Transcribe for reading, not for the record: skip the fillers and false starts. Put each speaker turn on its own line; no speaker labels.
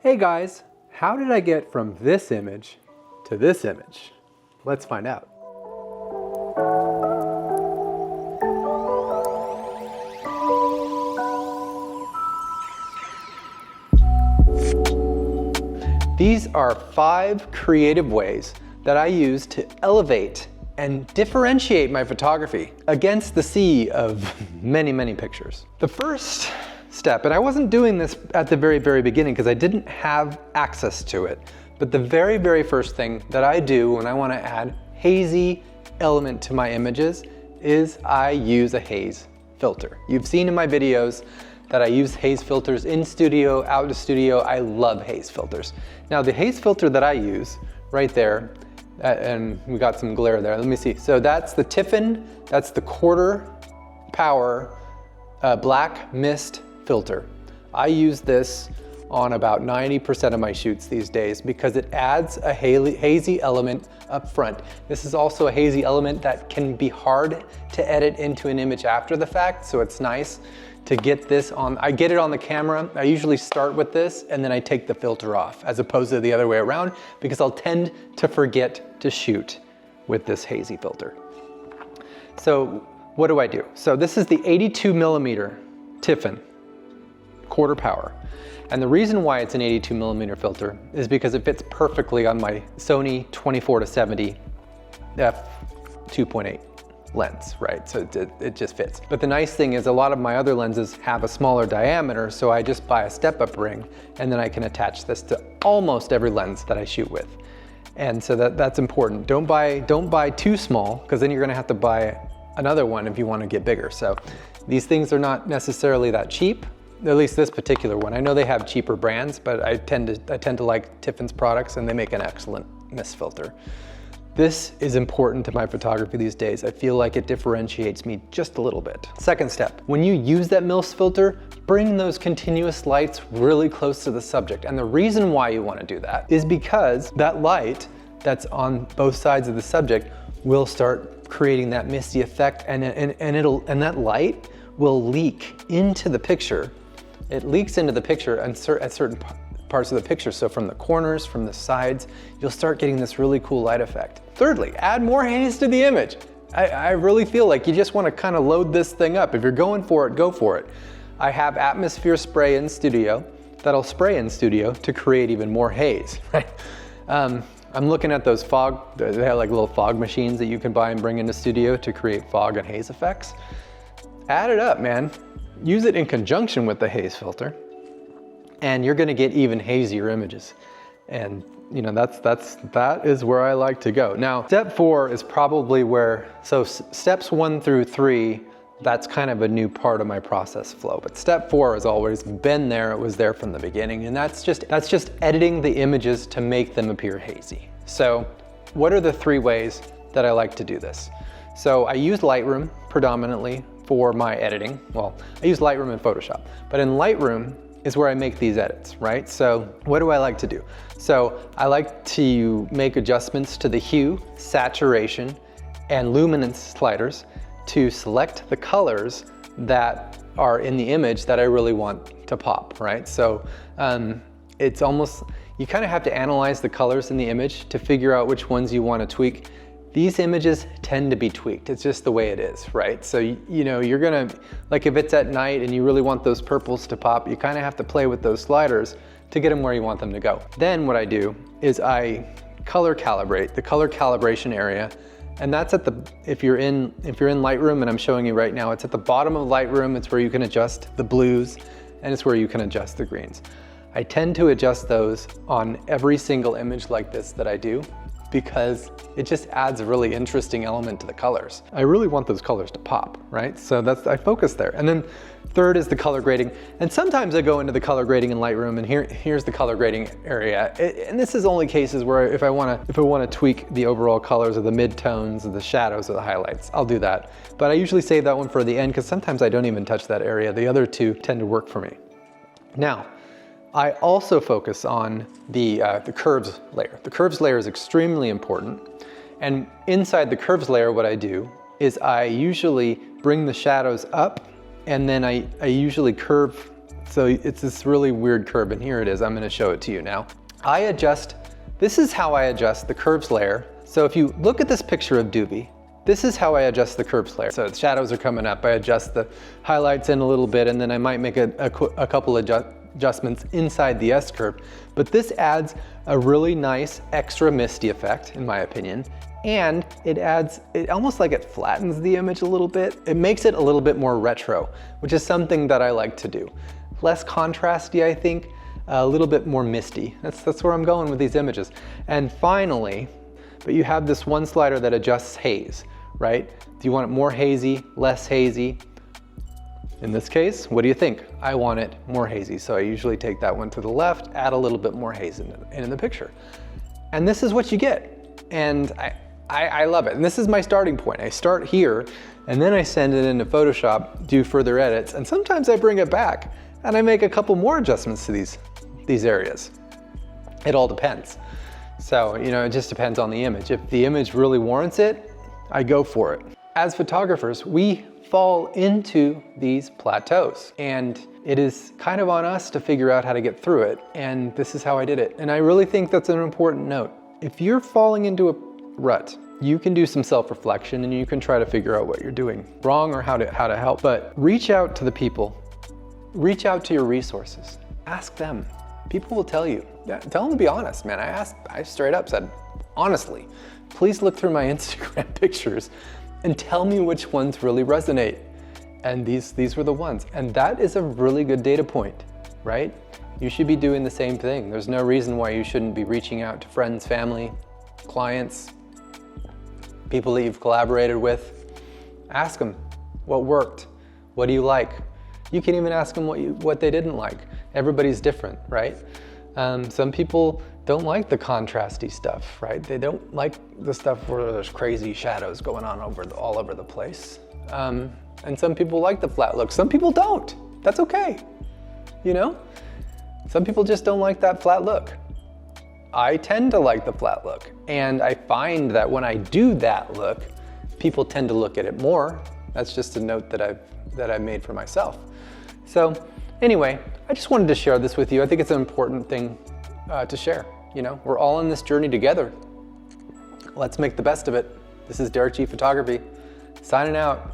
Hey guys, how did I get from this image to this image? Let's find out. These are 5 creative ways that I use to elevate and differentiate my photography against the sea of many, many pictures. The first step, and I wasn't doing this at the very beginning because I didn't have access to it, but the very first thing that I do when I want to add hazy element to my images is I use a haze filter. You've seen in my videos that I use haze filters in studio, out of studio. I love haze filters. Now the haze filter that I use right there, and we got some glare there, let me see. So that's the Tiffin, that's the quarter power black mist filter. I use this on about 90% of my shoots these days because it adds a hazy element up front. This is also a hazy element that can be hard to edit into an image after the fact, so it's nice to get this on. I get it on the camera. I usually start with this and then I take the filter off as opposed to the other way around because I'll tend to forget to shoot with this hazy filter. So what do I do? So this is the 82mm Tiffin quarter power. And the reason why it's an 82mm filter is because it fits perfectly on my Sony 24-70 f2.8 lens, right? So it just fits. But the nice thing is a lot of my other lenses have a smaller diameter, so I just buy a step-up ring and then I can attach this to almost every lens that I shoot with. And so that's important. Don't buy too small because then you're gonna have to buy another one if you want to get bigger. So these things are not necessarily that cheap. At least this particular one. I know they have cheaper brands, but I tend to like Tiffin's products and they make an excellent mist filter. This is important to my photography these days. I feel like it differentiates me just a little bit. Second step, when you use that mist filter, bring those continuous lights really close to the subject. And the reason why you want to do that is because that light that's on both sides of the subject will start creating that misty effect and that light will leak into the picture. It leaks into the picture at certain parts of the picture. So from the corners, from the sides, you'll start getting this really cool light effect. Thirdly, add more haze to the image. I really feel like you just want to kind of load this thing up. If you're going for it, go for it. I have atmosphere spray in studio that'll spray in studio to create even more haze, right? I'm looking at those fog, they have like little fog machines that you can buy and bring into studio to create fog and haze effects. Add it up, man. Use it in conjunction with the haze filter and you're gonna get even hazier images. And you know, that is where I like to go. Now, step 4 is probably where, so steps 1 through 3, that's kind of a new part of my process flow. But step 4 has always been there, it was there from the beginning, and that's just editing the images to make them appear hazy. So what are the 3 ways that I like to do this? So I use Lightroom predominantly for my editing. Well, I use Lightroom and Photoshop, but in Lightroom is where I make these edits, right? So what do I like to do? So I like to make adjustments to the hue, saturation, and luminance sliders to select the colors that are in the image that I really want to pop, right? So it's almost, you kind of have to analyze the colors in the image to figure out which ones you want to tweak. These images tend to be tweaked. It's just the way it is, right? So, you know, you're gonna, like if it's at night and you really want those purples to pop, you kind of have to play with those sliders to get them where you want them to go. Then what I do is I color calibrate, the color calibration area. And that's at the, if you're in Lightroom, and I'm showing you right now, it's at the bottom of Lightroom. It's where you can adjust the blues and it's where you can adjust the greens. I tend to adjust those on every single image like this that I do, because it just adds a really interesting element to the colors. I really want those colors to pop, right? So I focus there. And then third is the color grading. And sometimes I go into the color grading in Lightroom and here's the color grading area. And this is only cases where if I wanna tweak the overall colors of the midtones, or the shadows, or the highlights, I'll do that. But I usually save that one for the end because sometimes I don't even touch that area. The other 2 tend to work for me. Now, I also focus on the curves layer. The curves layer is extremely important. And inside the curves layer, what I do is I usually bring the shadows up and then I usually curve So it's this really weird curve, and here it is. I'm gonna show it to you now. This is how I adjust the curves layer. So if you look at this picture of Doobie, this is how I adjust the curves layer. So the shadows are coming up, I adjust the highlights in a little bit, and then I might make a couple of adjustments inside the S-curve. But this adds a really nice extra misty effect, in my opinion. And it almost like it flattens the image a little bit. It makes it a little bit more retro, which is something that I like to do. Less contrasty, I think, a little bit more misty. That's where I'm going with these images. And finally, but you have this one slider that adjusts haze, right? Do you want it more hazy, less hazy? In this case, what do you think? I want it more hazy. So I usually take that one to the left, add a little bit more haze in the picture. And this is what you get. And I love it. And this is my starting point. I start here, and then I send it into Photoshop, do further edits, and sometimes I bring it back and I make a couple more adjustments to these areas. It all depends. So, you know, it just depends on the image. If the image really warrants it, I go for it. As photographers, we fall into these plateaus, and it is kind of on us to figure out how to get through it. And this is how I did it. And I really think that's an important note. If you're falling into a rut, you can do some self-reflection and you can try to figure out what you're doing wrong or how to help. But reach out to the people. Reach out to your resources. Ask them. People will tell you. Yeah, tell them to be honest, man. I straight up said, honestly, please look through my Instagram pictures and tell me which ones really resonate. And these were the ones. And that is a really good data point, right? You should be doing the same thing. There's no reason why you shouldn't be reaching out to friends, family, clients, people that you've collaborated with. Ask them what worked. What do you like? You can even ask them what they didn't like. Everybody's different, right? Some people don't like the contrasty stuff, right? They don't like the stuff where there's crazy shadows going on all over the place. And some people like the flat look. Some people don't. That's okay. You know? Some people just don't like that flat look. I tend to like the flat look. And I find that when I do that look, people tend to look at it more. That's just a note that I've made for myself. So anyway, I just wanted to share this with you. I think it's an important thing to share. You know, we're all in this journey together. Let's make the best of it. This is Derek G Photography, signing out.